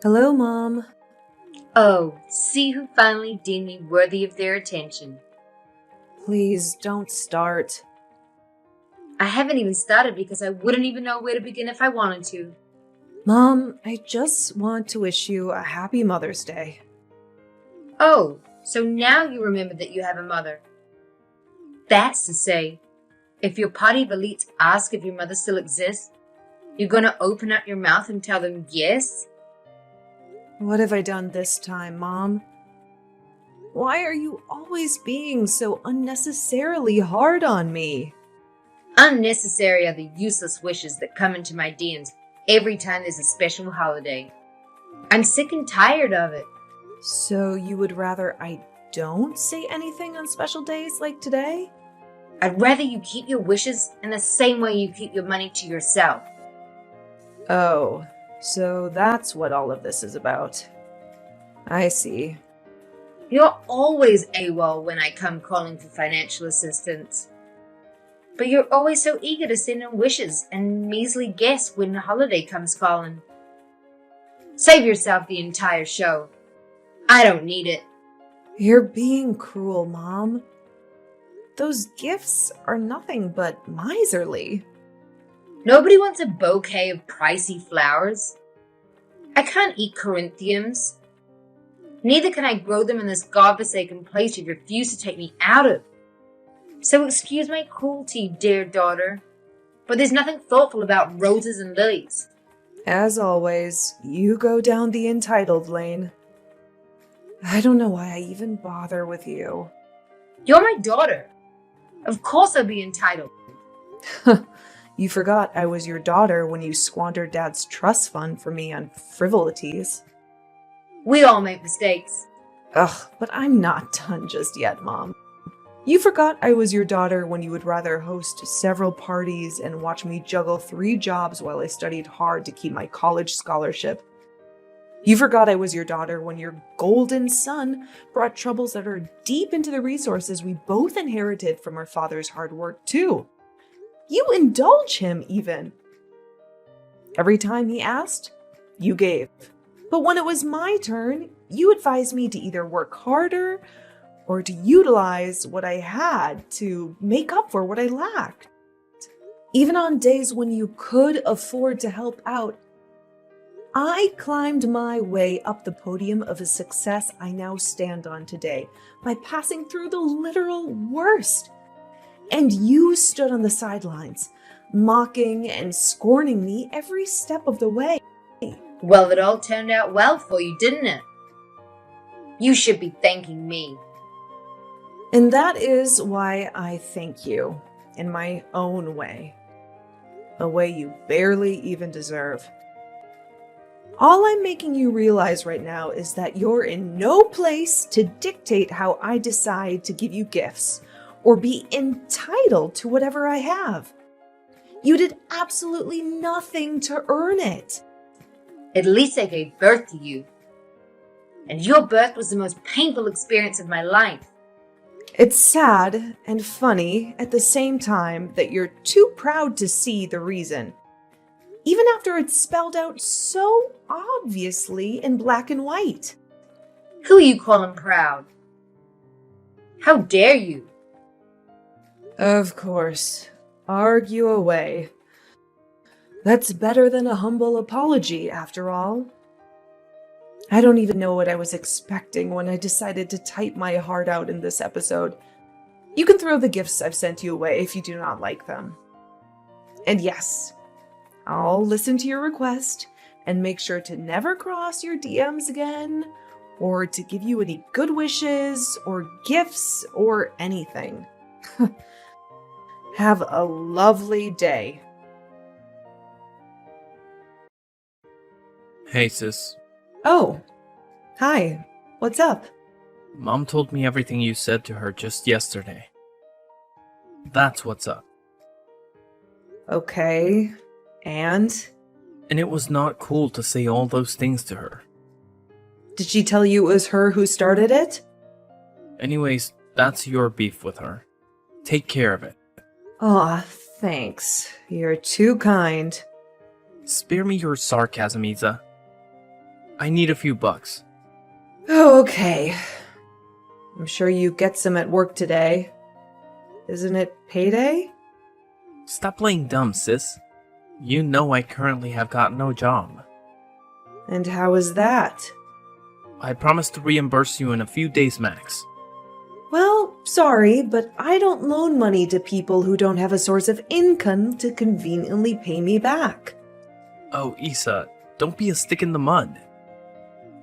Hello, Mom. Oh, see who finally deemed me worthy of their attention. Please don't start. I haven't even started because I wouldn't even know where to begin if I wanted to. Mom, I just want to wish you a happy Mother's Day. Oh, so now you remember that you have a mother. That's to say, if your party of elites ask if your mother still exists, you're gonna open up your mouth and tell them yes? What have I done this time, Mom? Why are you always being so unnecessarily hard on me? Unnecessary are the useless wishes that come into my DMs every time there's a special holiday. I'm sick and tired of it. So you would rather I don't say anything on special days like today? I'd rather you keep your wishes in the same way you keep your money to yourself. Oh, so that's what all of this is about. I see. You're always AWOL when I come calling for financial assistance. But you're always so eager to send in wishes and measly guess when the holiday comes calling. Save yourself the entire show. I don't need it. You're being cruel, Mom. Those gifts are nothing but miserly. Nobody wants a bouquet of pricey flowers. I can't eat Corinthians. Neither can I grow them in this godforsaken place you refuse to take me out of. So excuse my cruelty, dear daughter, but there's nothing thoughtful about roses and lilies. As always, you go down the entitled lane. I don't know why I even bother with you. You're my daughter. Of course I'll be entitled. You forgot I was your daughter when you squandered Dad's trust fund for me on frivolities. We all make mistakes. Ugh, but I'm not done just yet, Mom. You forgot I was your daughter when you would rather host several parties and watch me juggle 3 jobs while I studied hard to keep my college scholarship. You forgot I was your daughter when your golden son brought troubles that are deep into the resources we both inherited from our father's hard work, too. You indulge him, even. Every time he asked, you gave. But when it was my turn, you advised me to either work harder or to utilize what I had to make up for what I lacked. Even on days when you could afford to help out, I climbed my way up the podium of a success I now stand on today by passing through the literal worst. And you stood on the sidelines, mocking and scorning me every step of the way. Well, it all turned out well for you, didn't it? You should be thanking me. And that is why I thank you in my own way. A way you barely even deserve. All I'm making you realize right now is that you're in no place to dictate how I decide to give you gifts or be entitled to whatever I have. You did absolutely nothing to earn it. At least I gave birth to you. And your birth was the most painful experience of my life. It's sad and funny at the same time that you're too proud to see the reason, even after it's spelled out so obviously in black and white. Who are you calling proud? How dare you? Of course. Argue away. That's better than a humble apology, after all. I don't even know what I was expecting when I decided to type my heart out in this episode. You can throw the gifts I've sent you away if you do not like them. And yes, I'll listen to your request and make sure to never cross your DMs again, or to give you any good wishes, or gifts, or anything. Have a lovely day. Hey sis, Oh, hi. What's up? Mom told me everything you said to her just yesterday. That's what's up. Okay, and? And it was not cool to say all those things to her. Did she tell you it was her who started it? Anyways, that's your beef with her. Take care of it. Aw, thanks. You're too kind. Spare me your sarcasm, Isa. I need a few bucks. Oh, okay. I'm sure you get some at work today. Isn't it payday? Stop playing dumb, sis. You know I currently have got no job. And how is that? I promise to reimburse you in a few days max. Well, sorry, but I don't loan money to people who don't have a source of income to conveniently pay me back. Oh, Issa, don't be a stick in the mud.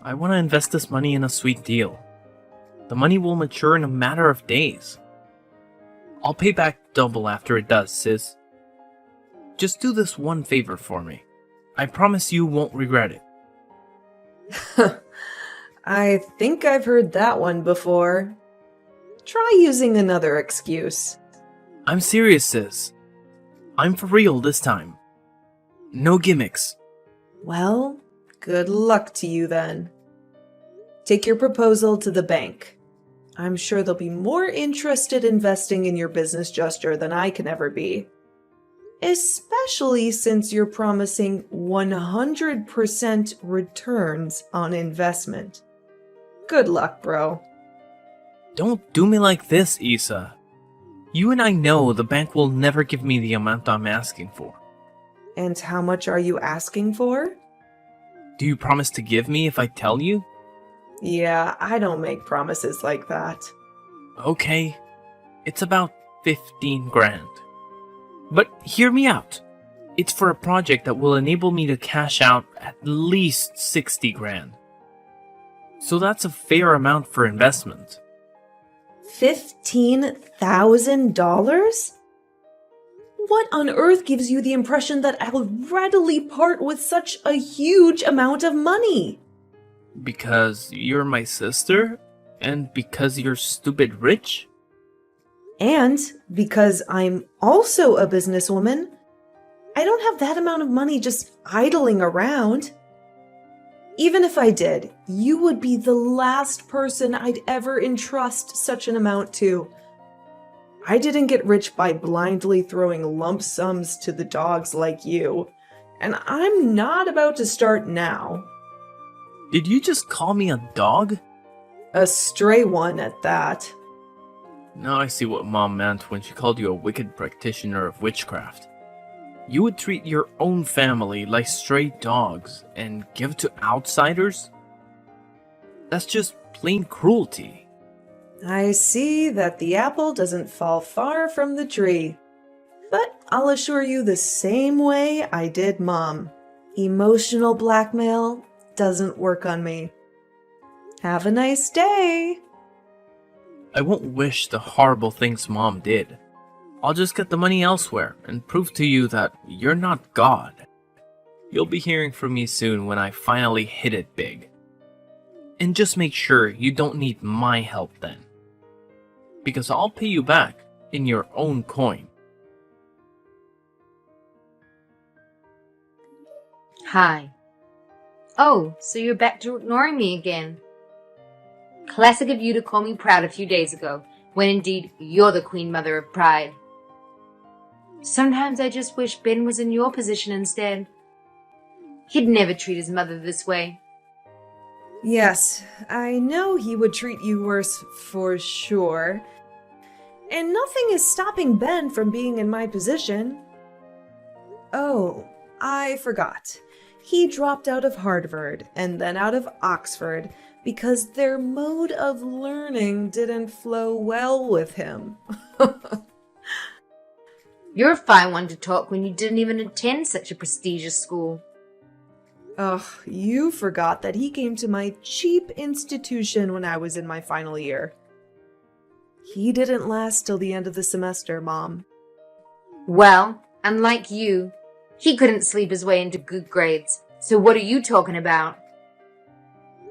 I want to invest this money in a sweet deal. The money will mature in a matter of days. I'll pay back double after it does, sis. Just do this one favor for me. I promise you won't regret it. I think I've heard that one before. Try using another excuse. I'm serious, sis. I'm for real this time. No gimmicks. Well, good luck to you then. Take your proposal to the bank. I'm sure they'll be more interested investing in your business gesture than I can ever be. Especially since you're promising 100% returns on investment. Good luck, bro. Don't do me like this, Issa. You and I know the bank will never give me the amount I'm asking for. And how much are you asking for? Do you promise to give me if I tell you? Yeah, I don't make promises like that. Okay, it's about 15 grand. But hear me out. It's for a project that will enable me to cash out at least 60 grand. So that's a fair amount for investment. $15,000? What on earth gives you the impression that I'll readily part with such a huge amount of money? Because you're my sister? And because you're stupid rich? And because I'm also a businesswoman, I don't have that amount of money just idling around. Even if I did, you would be the last person I'd ever entrust such an amount to. I didn't get rich by blindly throwing lump sums to the dogs like you, and I'm not about to start now. Did you just call me a dog? A stray one at that. Now I see what Mom meant when she called you a wicked practitioner of witchcraft. You would treat your own family like stray dogs and give to outsiders? That's just plain cruelty. I see that the apple doesn't fall far from the tree. But I'll assure you the same way I did Mom. Emotional blackmail doesn't work on me. Have a nice day. I won't wish the horrible things Mom did. I'll just get the money elsewhere and prove to you that you're not God. You'll be hearing from me soon when I finally hit it big. And just make sure you don't need my help then. Because I'll pay you back in your own coin. Hi. Oh, so you're back to ignoring me again. Classic of you to call me proud a few days ago, when indeed you're the queen mother of pride. Sometimes I just wish Ben was in your position instead. He'd never treat his mother this way. Yes, I know he would treat you worse for sure. And nothing is stopping Ben from being in my position. Oh, I forgot. He dropped out of Harvard and then out of Oxford because their mode of learning didn't flow well with him. You're a fine one to talk when you didn't even attend such a prestigious school. Ugh, you forgot that he came to my cheap institution when I was in my final year. He didn't last till the end of the semester, Mom. Well, unlike you, he couldn't sleep his way into good grades. So what are you talking about?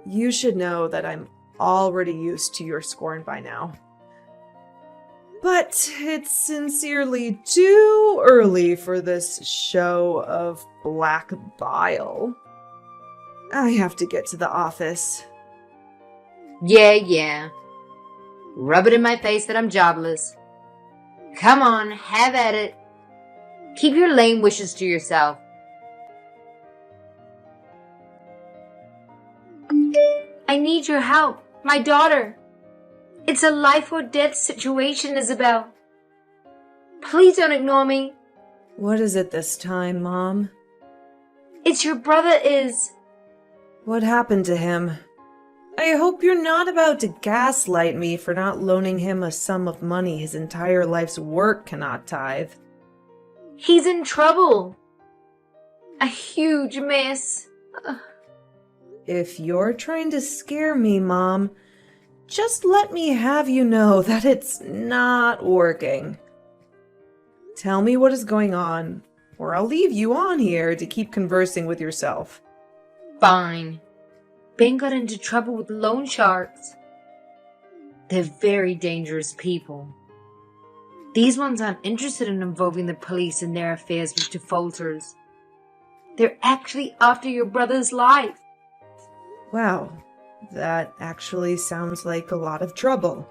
You should know that I'm already used to your scorn by now. But it's sincerely too early for this show of black bile. I have to get to the office. Yeah. Rub it in my face that I'm jobless. Come on, have at it. Keep your lame wishes to yourself. I need your help. My daughter. It's a life or death situation, Isabel. Please don't ignore me. What is it this time, Mom? It's your brother, Is. What happened to him? I hope you're not about to gaslight me for not loaning him a sum of money his entire life's work cannot tithe. He's in trouble. A huge mess. If you're trying to scare me, Mom, just let me have you know that it's not working. Tell me what is going on, or I'll leave you on here to keep conversing with yourself. Fine. Ben got into trouble with loan sharks. They're very dangerous people. These ones aren't interested in involving the police in their affairs with defaulters. They're actually after your brother's life. Wow, that actually sounds like a lot of trouble.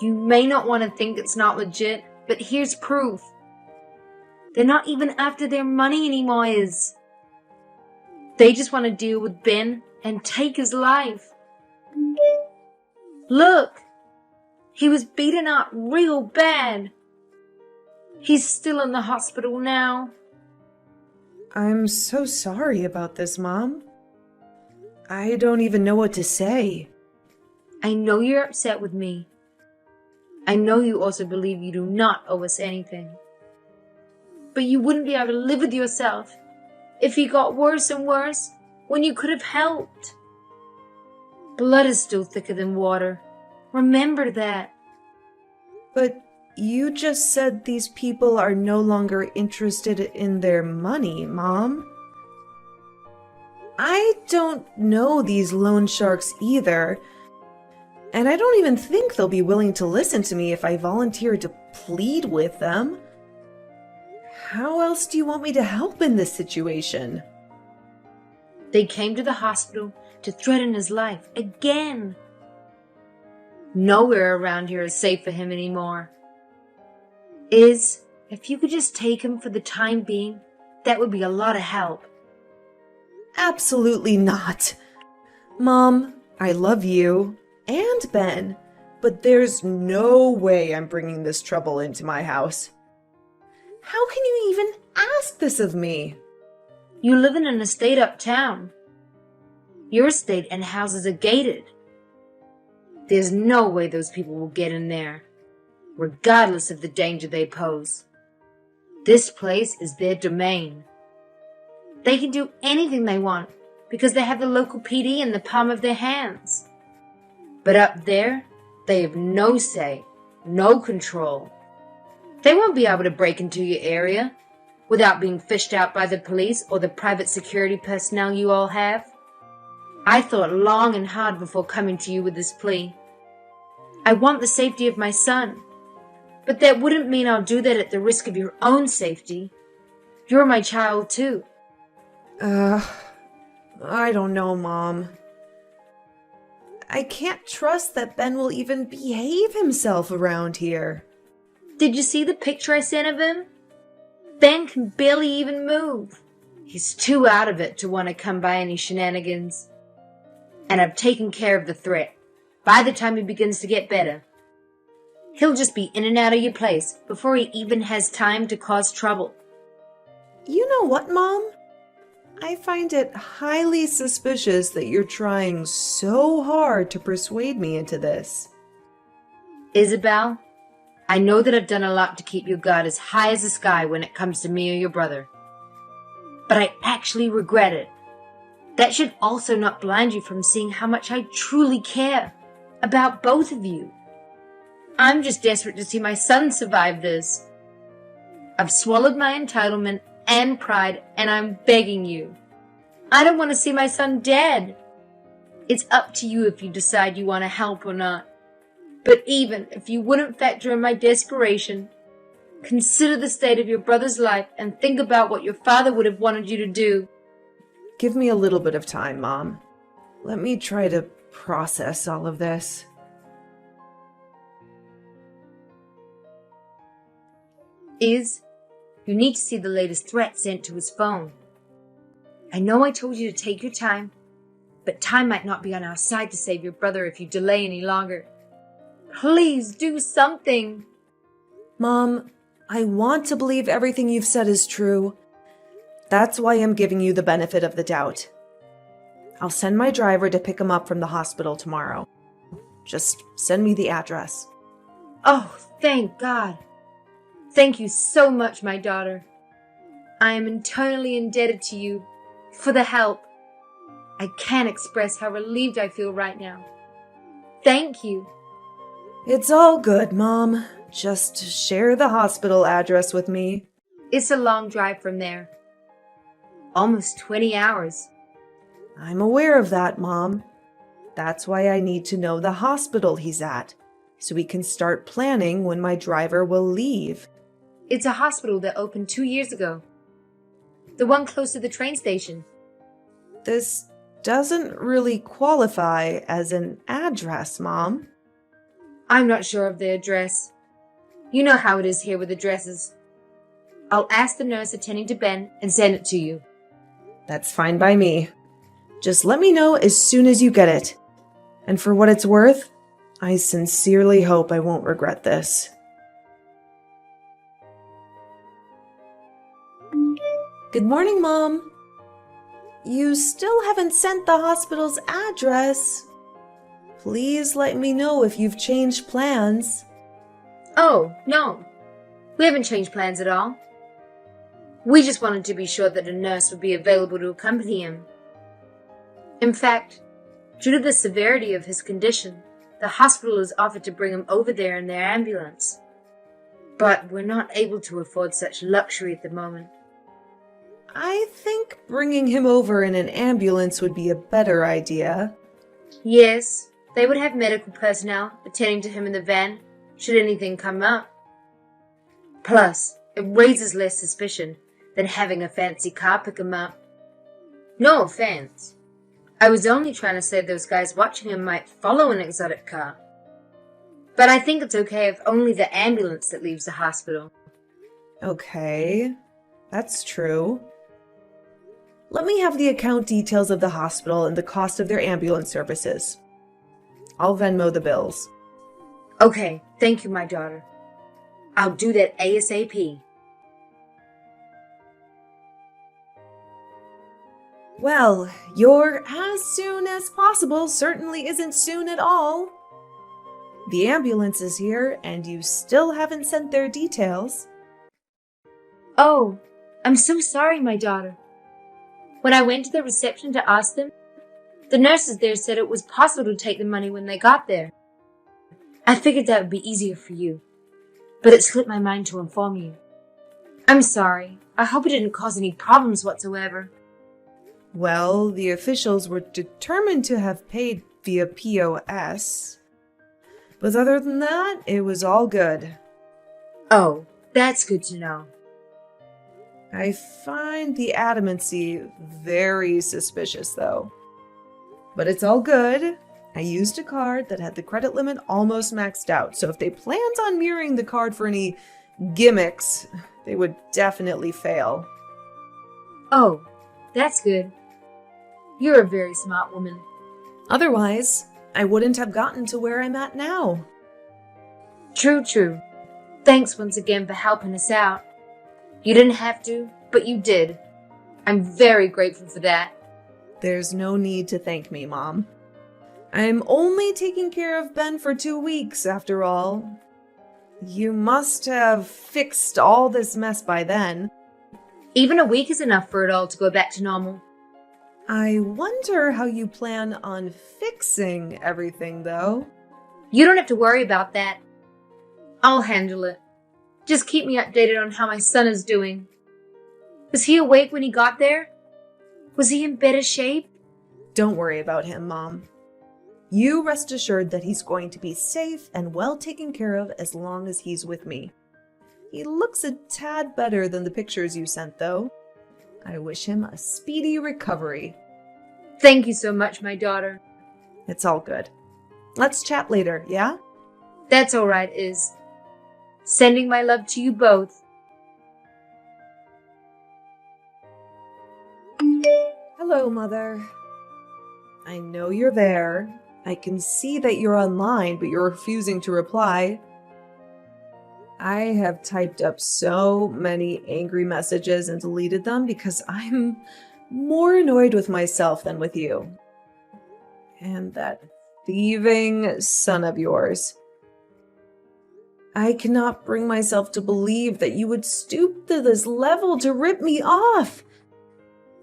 You may not want to think it's not legit, but here's proof. They're not even after their money anymore, Is. They just want to deal with Ben and take his life. Look, he was beaten up real bad. He's still in the hospital now. I'm so sorry about this, Mom. I don't even know what to say. I know you're upset with me. I know you also believe you do not owe us anything. But you wouldn't be able to live with yourself if he got worse and worse when you could have helped. Blood is still thicker than water. Remember that. But you just said these people are no longer interested in their money, Mom. I don't know these loan sharks either, and I don't even think they'll be willing to listen to me if I volunteer to plead with them. How else do you want me to help in this situation? They came to the hospital to threaten his life again. Nowhere around here is safe for him anymore. If you could just take him for the time being, that would be a lot of help. Absolutely not. Mom, I love you and Ben, but there's no way I'm bringing this trouble into my house. How can you even ask this of me? You live in an estate uptown. Your estate and houses are gated. There's no way those people will get in there, regardless of the danger they pose. This place is their domain. They can do anything they want because they have the local PD in the palm of their hands. But up there, they have no say, no control. They won't be able to break into your area without being fished out by the police or the private security personnel you all have. I thought long and hard before coming to you with this plea. I want the safety of my son, but that wouldn't mean I'll do that at the risk of your own safety. You're my child too. I don't know, Mom. I can't trust that Ben will even behave himself around here. Did you see the picture I sent of him? Ben can barely even move. He's too out of it to want to come by any shenanigans. And I've taken care of the threat. By the time he begins to get better, he'll just be in and out of your place before he even has time to cause trouble. You know what, Mom? I find it highly suspicious that you're trying so hard to persuade me into this. Isabel, I know that I've done a lot to keep your guard as high as the sky when it comes to me or your brother. But I actually regret it. That should also not blind you from seeing how much I truly care about both of you. I'm just desperate to see my son survive this. I've swallowed my entitlement and pride, and I'm begging you. I don't want to see my son dead. It's up to you if you decide you want to help or not. But even if you wouldn't factor in my desperation, consider the state of your brother's life and think about what your father would have wanted you to do. Give me a little bit of time, Mom. Let me try to process all of this. You need to see the latest threat sent to his phone. I know I told you to take your time, but time might not be on our side to save your brother if you delay any longer. Please do something. Mom, I want to believe everything you've said is true. That's why I'm giving you the benefit of the doubt. I'll send my driver to pick him up from the hospital tomorrow. Just send me the address. Oh, thank God. Thank you so much, my daughter. I am eternally indebted to you for the help. I can't express how relieved I feel right now. Thank you. It's all good, Mom. Just share the hospital address with me. It's a long drive from there. Almost 20 hours. I'm aware of that, Mom. That's why I need to know the hospital he's at, so we can start planning when my driver will leave. It's a hospital that opened 2 years ago. The one close to the train station. This doesn't really qualify as an address, Mom. I'm not sure of the address. You know how it is here with addresses. I'll ask the nurse attending to Ben and send it to you. That's fine by me. Just let me know as soon as you get it. And for what it's worth, I sincerely hope I won't regret this. Good morning, Mom. You still haven't sent the hospital's address. Please let me know if you've changed plans. Oh, no. We haven't changed plans at all. We just wanted to be sure that a nurse would be available to accompany him. In fact, due to the severity of his condition, the hospital has offered to bring him over there in their ambulance. But we're not able to afford such luxury at the moment. I think bringing him over in an ambulance would be a better idea. Yes, they would have medical personnel attending to him in the van should anything come up. Plus, it raises less suspicion than having a fancy car pick him up. No offense. I was only trying to say those guys watching him might follow an exotic car. But I think it's okay if only the ambulance that leaves the hospital. Okay, that's true. Let me have the account details of the hospital and the cost of their ambulance services. I'll Venmo the bills. Okay, thank you, my daughter. I'll do that ASAP. Well, your as soon as possible certainly isn't soon at all. The ambulance is here, and you still haven't sent their details. Oh, I'm so sorry, my daughter. When I went to the reception to ask them, the nurses there said it was possible to take the money when they got there. I figured that would be easier for you, but it slipped my mind to inform you. I'm sorry. I hope it didn't cause any problems whatsoever. Well, the officials were determined to have paid via POS. But other than that, it was all good. Oh, that's good to know. I find the adamancy very suspicious, though. But it's all good. I used a card that had the credit limit almost maxed out, so if they planned on mirroring the card for any gimmicks, they would definitely fail. Oh, that's good. You're a very smart woman. Otherwise, I wouldn't have gotten to where I'm at now. True, true. Thanks once again for helping us out. You didn't have to, but you did. I'm very grateful for that. There's no need to thank me, Mom. I'm only taking care of Ben for 2 weeks, after all. You must have fixed all this mess by then. Even a week is enough for it all to go back to normal. I wonder how you plan on fixing everything, though. You don't have to worry about that. I'll handle it. Just keep me updated on how my son is doing. Was he awake when he got there? Was he in better shape? Don't worry about him, Mom. You rest assured that he's going to be safe and well taken care of as long as he's with me. He looks a tad better than the pictures you sent, though. I wish him a speedy recovery. Thank you so much, my daughter. It's all good. Let's chat later, yeah? That's all right, Iz. Sending my love to you both. Hello, Mother. I know you're there. I can see that you're online, but you're refusing to reply. I have typed up so many angry messages and deleted them because I'm more annoyed with myself than with you. And that thieving son of yours. I cannot bring myself to believe that you would stoop to this level to rip me off.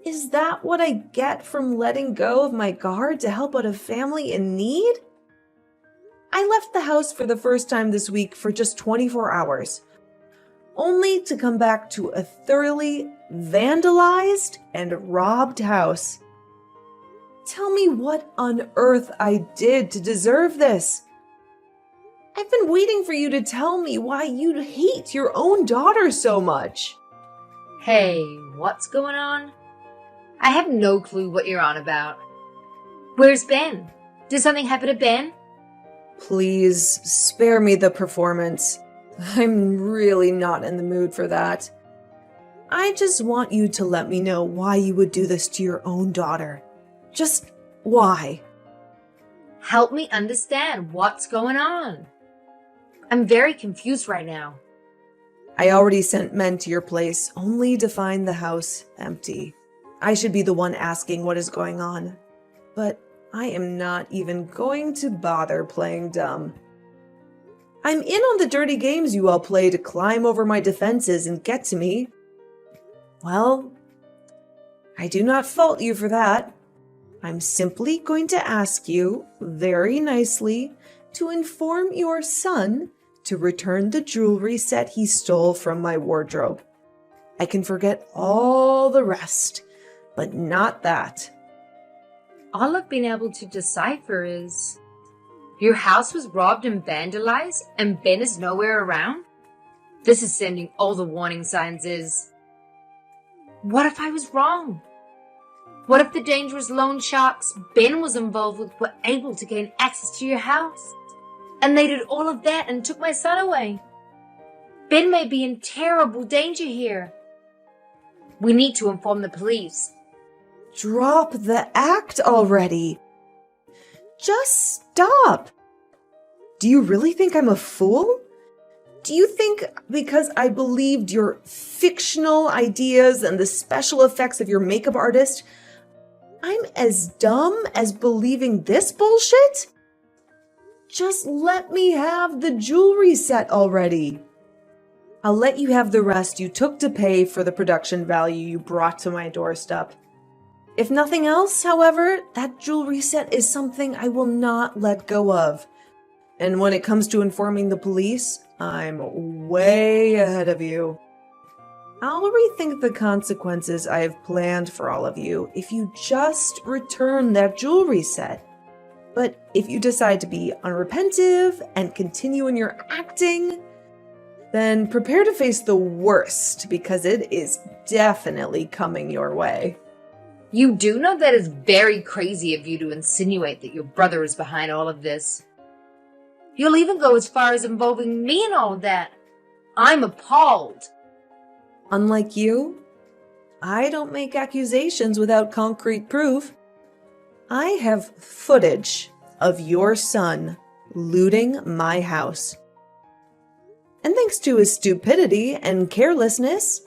Is that what I get from letting go of my guard to help out a family in need? I left the house for the first time this week for just 24 hours, only to come back to a thoroughly vandalized and robbed house. Tell me what on earth I did to deserve this. I've been waiting for you to tell me why you hate your own daughter so much. Hey, what's going on? I have no clue what you're on about. Where's Ben? Did something happen to Ben? Please, spare me the performance. I'm really not in the mood for that. I just want you to let me know why you would do this to your own daughter. Just why? Help me understand what's going on. I'm very confused right now. I already sent men to your place, only to find the house empty. I should be the one asking what is going on, but I am not even going to bother playing dumb. I'm in on the dirty games you all play to climb over my defenses and get to me. Well, I do not fault you for that. I'm simply going to ask you, very nicely, to inform your son to return the jewelry set he stole from my wardrobe. I can forget all the rest, but not that. All I've been able to decipher is your house was robbed and vandalized and Ben is nowhere around? This is sending all the warning signs is. What if I was wrong? What if the dangerous loan sharks Ben was involved with were able to gain access to your house? And they did all of that and took my son away. Ben may be in terrible danger here. We need to inform the police. Drop the act already. Just stop. Do you really think I'm a fool? Do you think because I believed your fictional ideas and the special effects of your makeup artist, I'm as dumb as believing this bullshit? Just let me have the jewelry set already. I'll let you have the rest you took to pay for the production value you brought to my doorstep. If nothing else, however, that jewelry set is something I will not let go of. And when it comes to informing the police, I'm way ahead of you. I'll rethink the consequences I have planned for all of you if you just return that jewelry set. But if you decide to be unrepentive and continue in your acting, then prepare to face the worst because it is definitely coming your way. You do know that it's very crazy of you to insinuate that your brother is behind all of this. You'll even go as far as involving me in all of that. I'm appalled. Unlike you, I don't make accusations without concrete proof. I have footage of your son looting my house. And thanks to his stupidity and carelessness,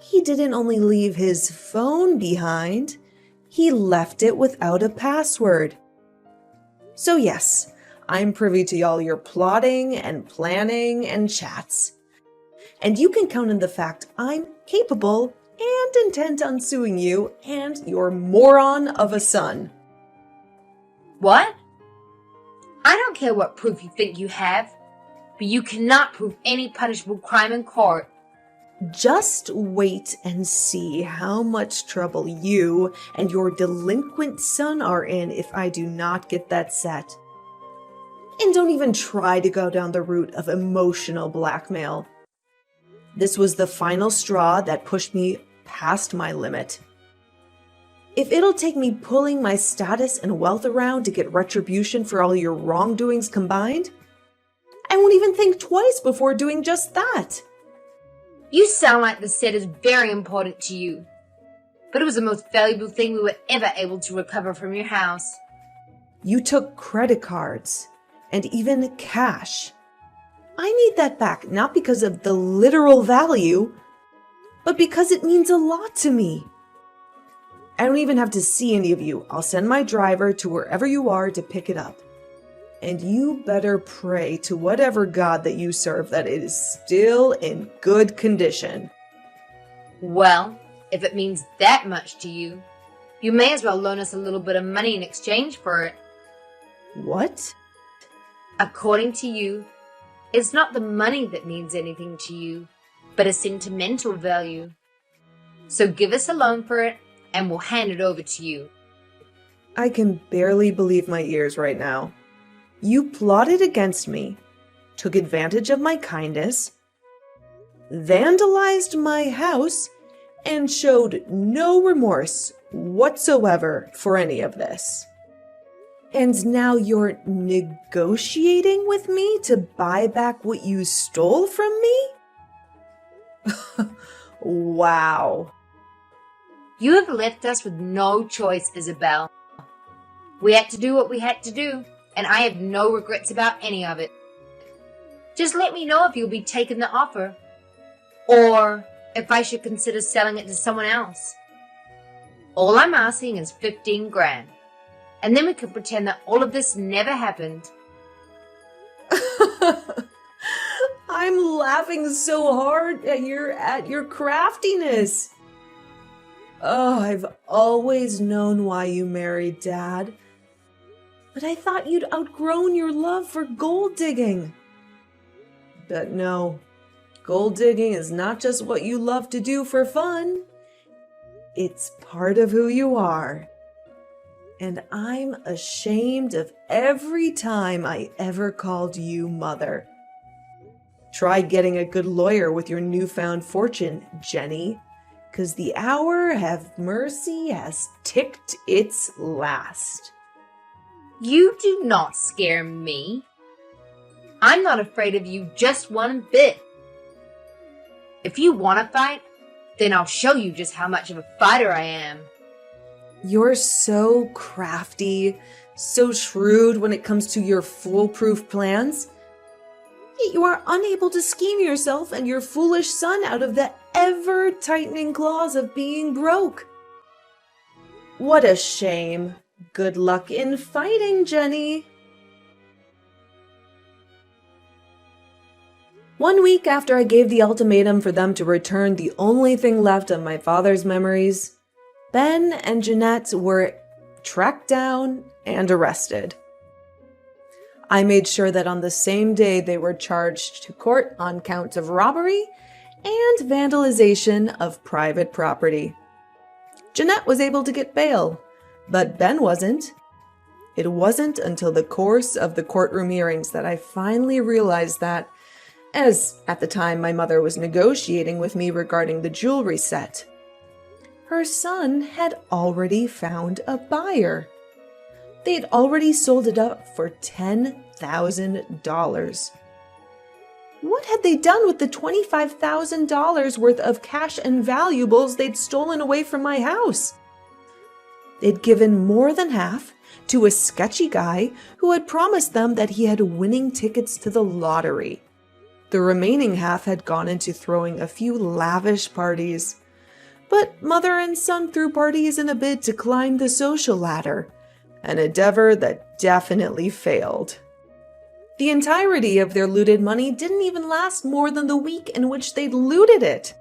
he didn't only leave his phone behind, he left it without a password. So yes, I'm privy to all your plotting and planning and chats. And you can count on the fact I'm capable and intent on suing you and your moron of a son. What? I don't care what proof you think you have, but you cannot prove any punishable crime in court. Just wait and see how much trouble you and your delinquent son are in if I do not get that set. And don't even try to go down the route of emotional blackmail. This was the final straw that pushed me past my limit. If it'll take me pulling my status and wealth around to get retribution for all your wrongdoings combined, I won't even think twice before doing just that. You sound like the set is very important to you, but it was the most valuable thing we were ever able to recover from your house. You took credit cards and even cash. I need that back, not because of the literal value, but because it means a lot to me. I don't even have to see any of you. I'll send my driver to wherever you are to pick it up. And you better pray to whatever God that you serve that it is still in good condition. Well, if it means that much to you, you may as well loan us a little bit of money in exchange for it. What? According to you, it's not the money that means anything to you, but a sentimental value. So give us a loan for it, and we'll hand it over to you. I can barely believe my ears right now. You plotted against me, took advantage of my kindness, vandalized my house, and showed no remorse whatsoever for any of this. And now you're negotiating with me to buy back what you stole from me? Wow. You have left us with no choice, Isabel. We had to do what we had to do, and I have no regrets about any of it. Just let me know if you'll be taking the offer, or if I should consider selling it to someone else. All I'm asking is 15 grand, and then we can pretend that all of this never happened. I'm laughing so hard at your craftiness. Oh, I've always known why you married Dad. But I thought you'd outgrown your love for gold digging. But no, gold digging is not just what you love to do for fun. It's part of who you are. And I'm ashamed of every time I ever called you mother. Try getting a good lawyer with your newfound fortune, Jenny, 'cause the hour of mercy has ticked its last. You do not scare me. I'm not afraid of you just one bit. If you want to fight, then I'll show you just how much of a fighter I am. You're so crafty, so shrewd when it comes to your foolproof plans. Yet you are unable to scheme yourself and your foolish son out of the ever-tightening claws of being broke. What a shame. Good luck in fighting, Jenny. 1 week after I gave the ultimatum for them to return the only thing left of my father's memories, Ben and Jeanette were tracked down and arrested. I made sure that on the same day they were charged to court on counts of robbery and vandalization of private property. Jeanette was able to get bail, but Ben wasn't. It wasn't until the course of the courtroom hearings that I finally realized that, as at the time my mother was negotiating with me regarding the jewelry set, her son had already found a buyer. They'd already sold it up for $10,000. What had they done with the $25,000 worth of cash and valuables they'd stolen away from my house? They'd given more than half to a sketchy guy who had promised them that he had winning tickets to the lottery. The remaining half had gone into throwing a few lavish parties. But mother and son threw parties in a bid to climb the social ladder, an endeavor that definitely failed. The entirety of their looted money didn't even last more than the week in which they'd looted it.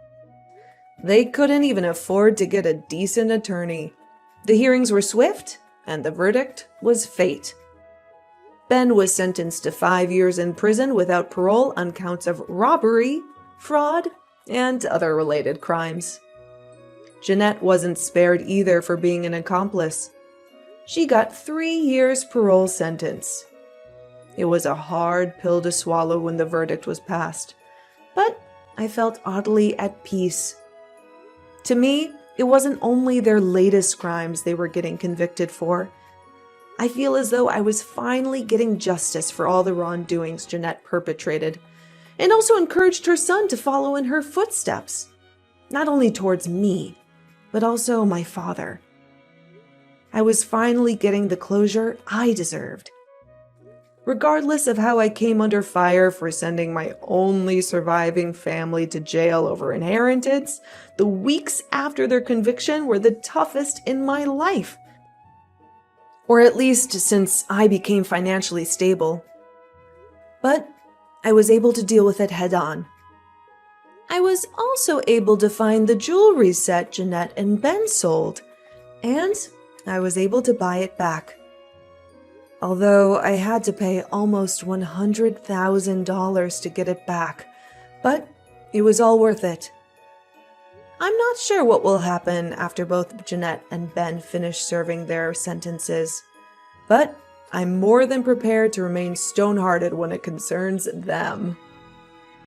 They couldn't even afford to get a decent attorney. The hearings were swift, and the verdict was fate. Ben was sentenced to 5 years in prison without parole on counts of robbery, fraud, and other related crimes. Jeanette wasn't spared either for being an accomplice. She got 3 years parole sentence. It was a hard pill to swallow when the verdict was passed, but I felt oddly at peace. To me, it wasn't only their latest crimes they were getting convicted for. I feel as though I was finally getting justice for all the wrongdoings Jeanette perpetrated, and also encouraged her son to follow in her footsteps, not only towards me, but also my father. I was finally getting the closure I deserved. Regardless of how I came under fire for sending my only surviving family to jail over inheritance, the weeks after their conviction were the toughest in my life. Or at least since I became financially stable. But I was able to deal with it head on. I was also able to find the jewelry set Jeanette and Ben sold, and I was able to buy it back. Although I had to pay almost $100,000 to get it back, but it was all worth it. I'm not sure what will happen after both Jeanette and Ben finish serving their sentences, but I'm more than prepared to remain stone-hearted when it concerns them.